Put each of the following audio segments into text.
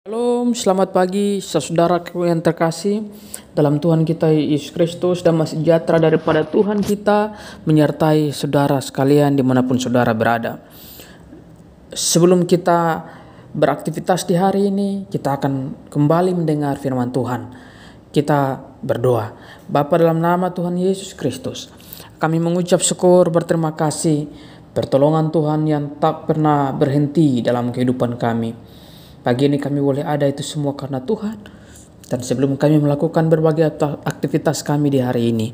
Shalom, selamat pagi saudaraku yang terkasih dalam Tuhan kita Yesus Kristus. Damai sejahtera daripada Tuhan kita menyertai saudara sekalian dimanapun saudara berada. Sebelum kita beraktivitas di hari ini, kita akan kembali mendengar firman Tuhan. Kita berdoa. Bapa, dalam nama Tuhan Yesus Kristus, kami mengucap syukur, berterima kasih pertolongan Tuhan yang tak pernah berhenti dalam kehidupan kami. Pagi ini kami boleh ada itu semua karena Tuhan. Dan sebelum kami melakukan berbagai aktivitas kami di hari ini,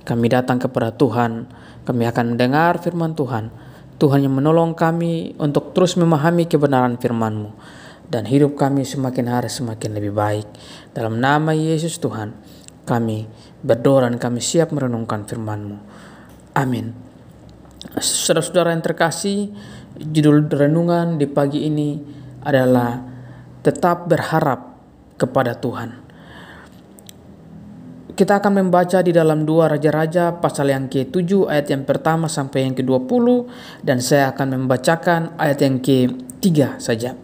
kami datang kepada Tuhan. Kami akan mendengar firman Tuhan. Tuhan yang menolong kami untuk terus memahami kebenaran firman-Mu. Dan hidup kami semakin hari semakin lebih baik. Dalam nama Yesus Tuhan, kami berdoa dan kami siap merenungkan firman-Mu. Amin. Saudara-saudara yang terkasih, judul renungan di pagi ini adalah tetap berharap kepada Tuhan. Kita akan membaca di dalam 2 Raja-Raja pasal yang ke-7 ayat yang pertama sampai yang ke-20, dan saya akan membacakan ayat yang ke-3 saja.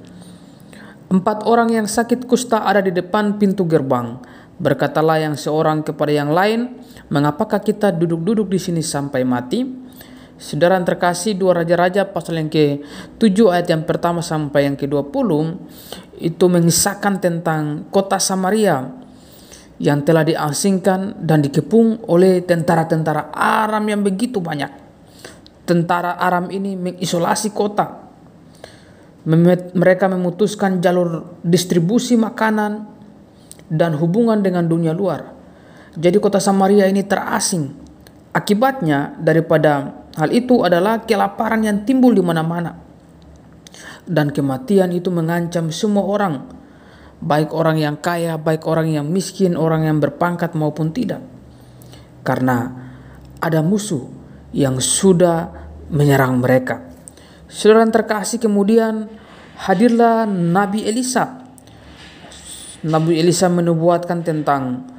4 orang yang sakit kusta ada di depan pintu gerbang. Berkatalah yang seorang kepada yang lain, "Mengapakah kita duduk-duduk di sini sampai mati?" Saudara yang terkasih, 2 Raja-Raja pasal yang ke-7 ayat yang pertama sampai yang ke-20 itu mengisahkan tentang kota Samaria yang telah diasingkan dan dikepung oleh tentara-tentara Aram yang begitu banyak. Tentara Aram ini mengisolasi kota. Mereka memutuskan jalur distribusi makanan dan hubungan dengan dunia luar. Jadi kota Samaria ini terasing. Akibatnya daripada hal itu adalah kelaparan yang timbul di mana-mana. Dan kematian itu mengancam semua orang. Baik orang yang kaya, baik orang yang miskin, orang yang berpangkat maupun tidak. Karena ada musuh yang sudah menyerang mereka. Saudara yang terkasih, kemudian hadirlah Nabi Elisa. Nabi Elisa menubuatkan tentang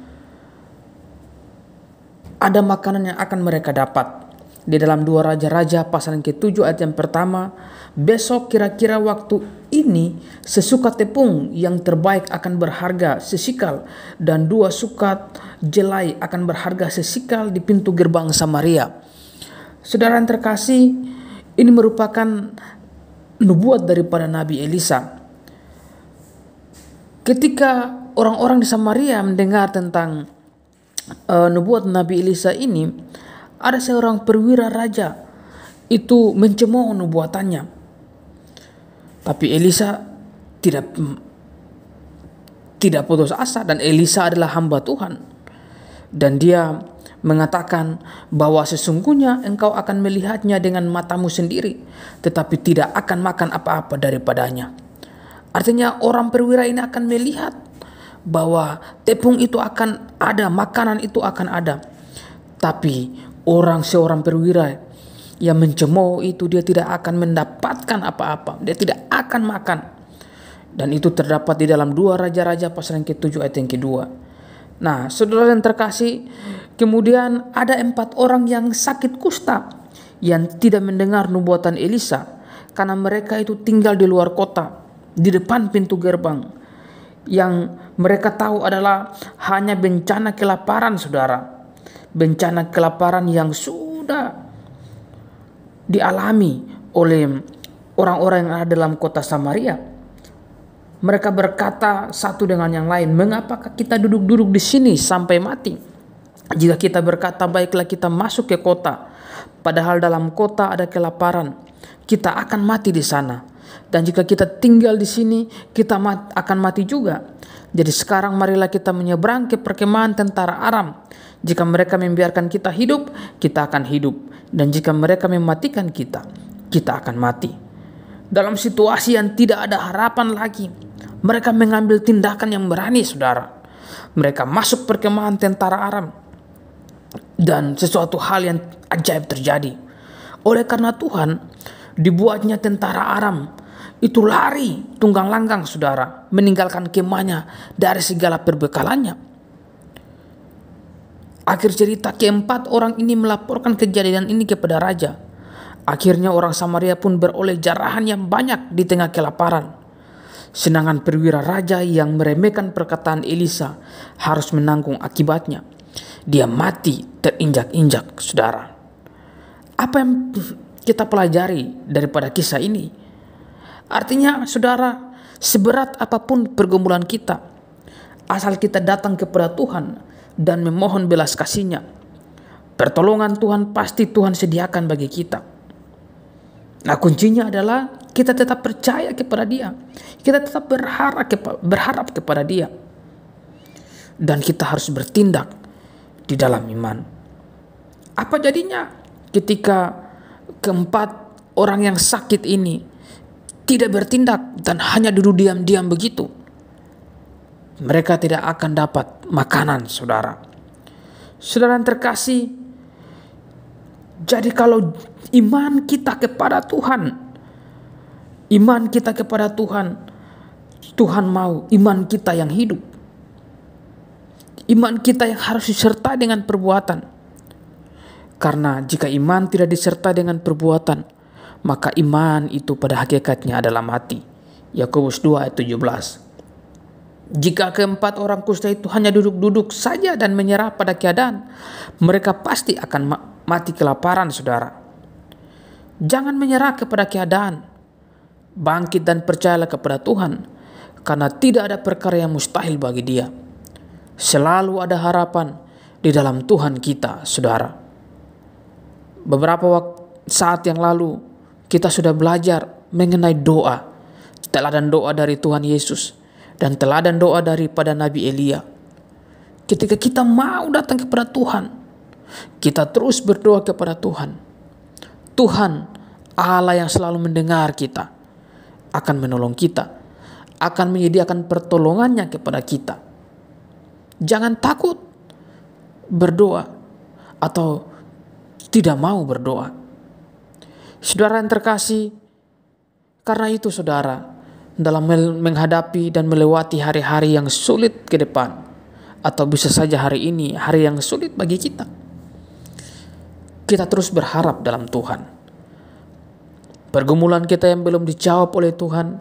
ada makanan yang akan mereka dapat. Di dalam 2 Raja-Raja pasal yang ke-7 ayat yang pertama, "Besok kira-kira waktu ini sesukat tepung yang terbaik akan berharga sesikal, dan 2 sukat jelai akan berharga sesikal di pintu gerbang Samaria." Saudara yang terkasih, ini merupakan nubuat daripada Nabi Elisa. Ketika orang-orang di Samaria mendengar tentang nubuat Nabi Elisa ini, ada seorang perwira raja itu mencemooh nubuatannya. Tapi Elisa tidak putus asa, dan Elisa adalah hamba Tuhan. Dan dia mengatakan bahwa sesungguhnya engkau akan melihatnya dengan matamu sendiri, tetapi tidak akan makan apa-apa daripadanya. Artinya orang perwira ini akan melihat bahwa tepung itu akan ada, makanan itu akan ada. Tapi seorang perwira yang mencemooh itu, dia tidak akan mendapatkan apa-apa. Dia tidak akan makan. Dan itu terdapat di dalam 2 Raja-Raja pasal yang ke-7 ayat yang kedua. Nah, saudara yang terkasih, kemudian ada 4 orang yang sakit kusta yang tidak mendengar nubuatan Elisa, karena mereka itu tinggal di luar kota, di depan pintu gerbang. Yang mereka tahu adalah hanya bencana kelaparan, saudara. Bencana kelaparan yang sudah dialami oleh orang-orang yang ada dalam kota Samaria. Mereka berkata satu dengan yang lain, "Mengapakah kita duduk-duduk di sini sampai mati? Jika kita berkata, baiklah kita masuk ke kota, padahal dalam kota ada kelaparan, kita akan mati di sana. Dan jika kita tinggal di sini, kita akan mati juga. Jadi sekarang marilah kita menyeberang ke perkemahan tentara Aram. Jika mereka membiarkan kita hidup, kita akan hidup. Dan jika mereka mematikan kita, kita akan mati." Dalam situasi yang tidak ada harapan lagi, mereka mengambil tindakan yang berani, saudara. Mereka masuk perkemahan tentara Aram. Dan sesuatu hal yang ajaib terjadi. Oleh karena Tuhan, dibuatnya tentara Aram itu lari tunggang langgang, saudara, meninggalkan kemahnya dari segala perbekalannya. Akhir cerita, keempat orang ini melaporkan kejadian ini kepada raja. Akhirnya orang Samaria pun beroleh jarahan yang banyak di tengah kelaparan. Sedangkan perwira raja yang meremehkan perkataan Elisa harus menanggung akibatnya. Dia mati terinjak-injak, saudara. Apa yang kita pelajari daripada kisah ini? Artinya, saudara, seberat apapun pergumulan kita, asal kita datang kepada Tuhan dan memohon belas kasih-Nya, pertolongan Tuhan pasti Tuhan sediakan bagi kita. Nah, kuncinya adalah kita tetap percaya kepada Dia. Kita tetap berharap kepada Dia. Dan kita harus bertindak di dalam iman. Apa jadinya ketika keempat orang yang sakit ini tidak bertindak dan hanya duduk diam-diam begitu? Mereka tidak akan dapat makanan, saudara. Saudara yang terkasih, jadi kalau iman kita kepada Tuhan, Tuhan mau iman kita yang hidup. Iman kita yang harus disertai dengan perbuatan. Karena jika iman tidak disertai dengan perbuatan, maka iman itu pada hakikatnya adalah mati. Yakobus 2 ayat 17. Jika keempat orang kusta itu hanya duduk-duduk saja dan menyerah pada keadaan, mereka pasti akan mati kelaparan, saudara. Jangan menyerah kepada keadaan. Bangkit dan percayalah kepada Tuhan, karena tidak ada perkara yang mustahil bagi Dia. Selalu ada harapan di dalam Tuhan kita, saudara. Beberapa saat yang lalu kita sudah belajar mengenai doa, teladan doa dari Tuhan Yesus dan teladan doa daripada Nabi Elia. Ketika kita mau datang kepada Tuhan, kita terus berdoa kepada Tuhan. Tuhan Allah yang selalu mendengar kita akan menolong kita, akan menyediakan pertolongannya kepada kita. Jangan takut berdoa atau tidak mau berdoa. Saudara yang terkasih, karena itu saudara, dalam menghadapi dan melewati hari-hari yang sulit ke depan, atau bisa saja hari ini hari yang sulit bagi kita, kita terus berharap dalam Tuhan. Pergumulan kita yang belum dijawab oleh Tuhan,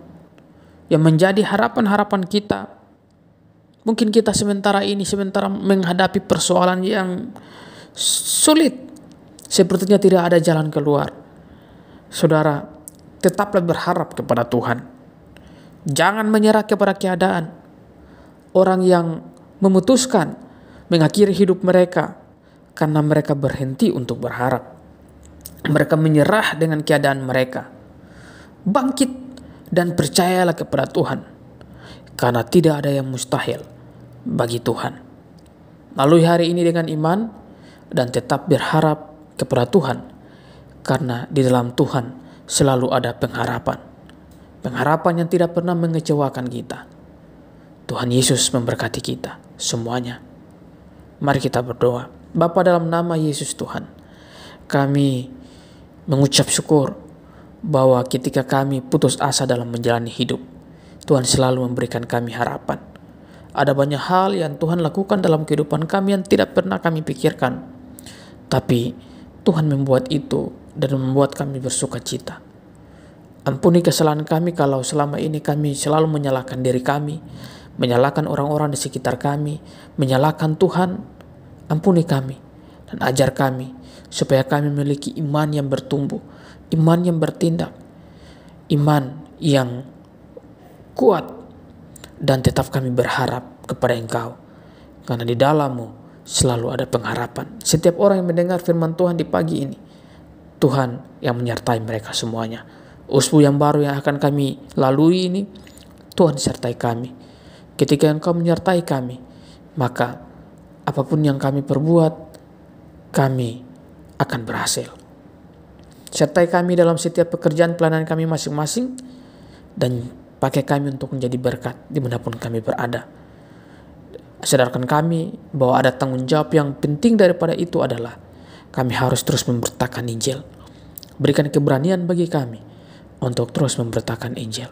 yang menjadi harapan-harapan kita, mungkin kita sementara menghadapi persoalan yang sulit, sepertinya tidak ada jalan keluar. Saudara, tetaplah berharap kepada Tuhan. Jangan menyerah kepada keadaan. Orang yang memutuskan mengakhiri hidup mereka karena mereka berhenti untuk berharap. Mereka menyerah dengan keadaan mereka. Bangkit dan percayalah kepada Tuhan, karena tidak ada yang mustahil bagi Tuhan. Lalui hari ini dengan iman dan tetap berharap kepada Tuhan, karena di dalam Tuhan selalu ada pengharapan. Pengharapan yang tidak pernah mengecewakan kita. Tuhan Yesus memberkati kita semuanya. Mari kita berdoa. Bapa, dalam nama Yesus Tuhan, kami mengucap syukur bahwa ketika kami putus asa dalam menjalani hidup, Tuhan selalu memberikan kami harapan. Ada banyak hal yang Tuhan lakukan dalam kehidupan kami yang tidak pernah kami pikirkan, tapi Tuhan membuat itu dan membuat kami bersuka cita. Ampuni kesalahan kami kalau selama ini kami selalu menyalahkan diri kami, menyalahkan orang-orang di sekitar kami, menyalahkan Tuhan. Ampuni kami dan ajar kami supaya kami memiliki iman yang bertumbuh, iman yang bertindak, iman yang kuat, dan tetap kami berharap kepada Engkau, karena di dalam-Mu selalu ada pengharapan. Setiap orang yang mendengar firman Tuhan di pagi ini, Tuhan yang menyertai mereka semuanya. Usbu yang baru yang akan kami lalui ini, Tuhan sertai kami. Ketika Engkau menyertai kami, maka apapun yang kami perbuat, kami akan berhasil. Sertai kami dalam setiap pekerjaan pelayanan kami masing-masing, dan pakai kami untuk menjadi berkat dimanapun kami berada. Sadarkan kami bahwa ada tanggung jawab yang penting daripada itu adalah kami harus terus memberitakan Injil. Berikan keberanian bagi kami untuk terus memberitakan Injil.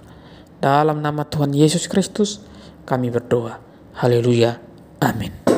Dalam nama Tuhan Yesus Kristus kami berdoa. Haleluya. Amin.